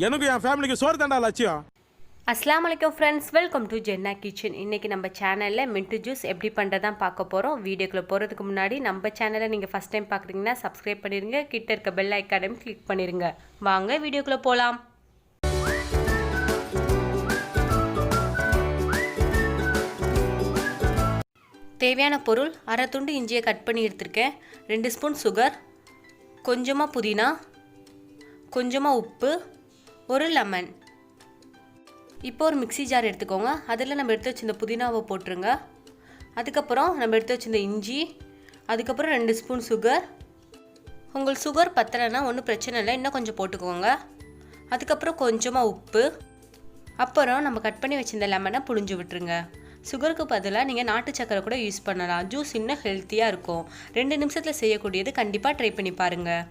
எனக்கு என் ஃபேமிலிக்கு சோறு தாண்டா லட்சியம். அஸ்ஸலாமு அலைக்கும் ஃப்ரெண்ட்ஸ், வெல்கம் டு ஜென்னா கிச்சன். இன்றைக்கி நம்ம சேனலில் மின்ட் ஜூஸ் எப்படி பண்ணுறதான் பார்க்க போகிறோம். வீடியோக்குள்ளே போகிறதுக்கு முன்னாடி நம்ம சேனலை நீங்கள் ஃபஸ்ட் டைம் பார்க்குறீங்கன்னா சப்ஸ்கிரைப் பண்ணிடுங்க, கிட்ட இருக்க பெல் ஐக்கானையும் கிளிக் பண்ணிடுங்க. வாங்க வீடியோக்குள்ளே போகலாம். தேவையான பொருள்: அரை துண்டு இஞ்சியை கட் பண்ணி எடுத்திருக்கேன், 2 ஸ்பூன் சுகர், கொஞ்சமாக புதினா, கொஞ்சமாக உப்பு, ஒரு லெமன். இப்போ ஒரு மிக்ஸி ஜார் எடுத்துக்கோங்க. அதில் நம்ம எடுத்து வச்சிருந்த புதினாவை போட்டுருங்க. அதுக்கப்புறம் நம்ம எடுத்து வச்சிருந்த இஞ்சி, அதுக்கப்புறம் 2 ஸ்பூன் சுகர். உங்களுக்கு சுகர் பத்தலைன்னா ஒன்றும் பிரச்சனை இல்லை, இன்னும் கொஞ்சம் போட்டுக்கோங்க. அதுக்கப்புறம் கொஞ்சமாக உப்பு. அப்புறம் நம்ம கட் பண்ணி வச்சிருந்த லெமனை புழிஞ்சு விட்டுருங்க. சுகருக்கு பதிலாக நீங்கள் நாட்டு சக்கரை கூட யூஸ் பண்ணலாம். ஜூஸ் இன்னும் ஹெல்த்தியாக இருக்கும். 2 நிமிஷத்தில் செய்யக்கூடியது, கண்டிப்பாக ட்ரை பண்ணி பாருங்கள்.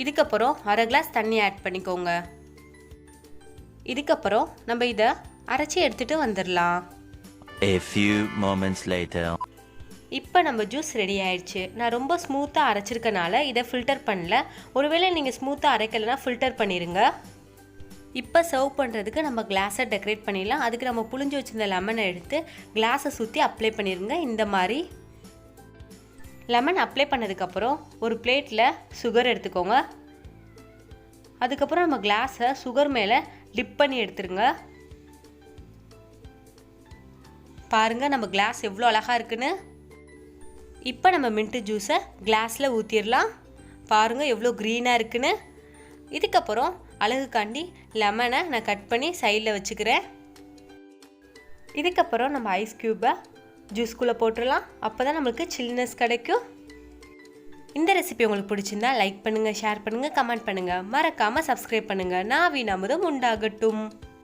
இதுக்கப்புறம் அரை கிளாஸ் தண்ணி ஆட் பண்ணிக்கோங்க. இதுக்கப்புறம் நம்ம இதை அரைச்சி எடுத்துகிட்டு வந்துடலாம். A few moments later. இப்போ நம்ம ஜூஸ் ரெடி ஆயிடுச்சு. நான் ரொம்ப ஸ்மூத்தாக அரைச்சிருக்கனால இதை ஃபில்டர் பண்ணல. ஒருவேளை நீங்கள் ஸ்மூத்தாக அரைக்கலைன்னா ஃபில்டர் பண்ணிடுங்க. இப்போ சர்வ் பண்ணுறதுக்கு நம்ம கிளாஸை டெக்கரேட் பண்ணிடலாம். அதுக்கு நம்ம புழிஞ்சு வச்சிருந்த லெமனை எடுத்து கிளாஸை சுற்றி அப்ளை பண்ணிடுங்க. இந்த மாதிரி லெமன் அப்ளை பண்ணதுக்கப்புறம் ஒரு பிளேட்டில் சுகர் எடுத்துக்கோங்க. அதுக்கப்புறம் நம்ம கிளாஸை சுகர் மேலே டிப் பண்ணி எடுத்துருங்க. பாருங்கள் நம்ம கிளாஸ் எவ்வளோ அழகாக இருக்குன்னு. இப்போ நம்ம மின்ட் ஜூஸை கிளாஸில் ஊற்றிடலாம். பாருங்கள் எவ்வளோ க்ரீனாக இருக்குன்னு. இதுக்கப்புறம் அழகுக்காண்டி லெமனை நான் கட் பண்ணி சைடில் வச்சுக்கிறேன். இதுக்கப்புறம் நம்ம ஐஸ் க்யூப்பை ஜூஸ்குள்ளே போட்டுடலாம். அப்போ தான் நம்மளுக்கு சில்னஸ் கிடைக்கும். இந்த ரெசிபி உங்களுக்கு பிடிச்சிருந்தா லைக் பண்ணுங்கள், ஷேர் பண்ணுங்கள், கமெண்ட் பண்ணுங்கள். மறக்காமல் சப்ஸ்கிரைப் பண்ணுங்கள். நான் வீணாமதும் உண்டாகட்டும்.